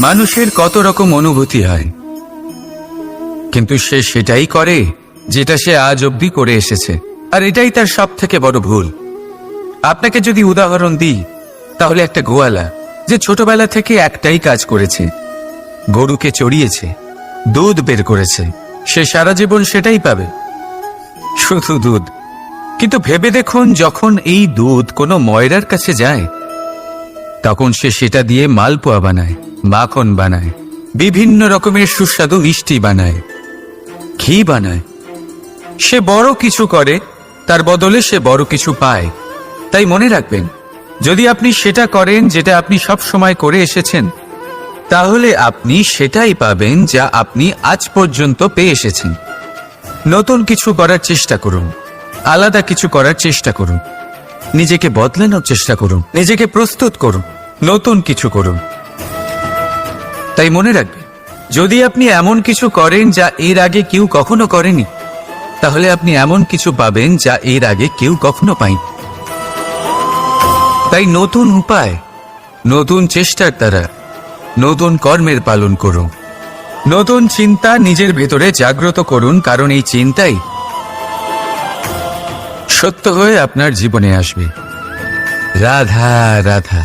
মানুষের কত রকম অনুভূতি হয়, কিন্তু সে সেটাই করে যেটা সে আজ অবধি করে এসেছে, আর এটাই তার সব থেকে বড় ভুল। আপনাকে যদি উদাহরণ দিই, তাহলে একটা গোয়ালা যে ছোটবেলা থেকে একটাই কাজ করেছে, গরুকে চড়িয়েছে, দুধ বের করেছে, সে সারা জীবন সেটাই পাবে, শুধু দুধ। কিন্তু ভেবে দেখুন, যখন এই দুধ কোনো ময়রার কাছে যায়, তখন সে সেটা দিয়ে মালপোয়া বানায়, মাখন বানায়, বিভিন্ন রকমের সুস্বাদু মিষ্টি বানায়, ঘি বানায়। সে বড় কিছু করে, তার বদলে সে বড় কিছু পায়। তাই মনে রাখবেন, যদি আপনি সেটা করেন যেটা আপনি সব সময় করে এসেছেন, তাহলে আপনি সেটাই পাবেন যা আপনি আজ পর্যন্ত পেয়ে এসেছেন। নতুন কিছু করার চেষ্টা করুন, আলাদা কিছু করার চেষ্টা করুন, নিজেকে বদলানোর চেষ্টা করুন, নিজেকে প্রস্তুত করুন, নতুন কিছু করুন। তাই মনে রাখবেন, যদি আপনি এমন কিছু করেন যা এর আগে কেউ কখনো করেনি, তাহলে আপনি এমন কিছু পাবেন যা এর আগে কেউ কখনো পায়নি। তাই নতুন উপায়, নতুন চেষ্টার দ্বারা নতুন কর্মের পালন করুন। নতুন চিন্তা নিজের ভেতরে জাগ্রত করুন, কারণ এই চিন্তাই সত্য হয়ে আপনার জীবনে আসবে। রাধা রাধা।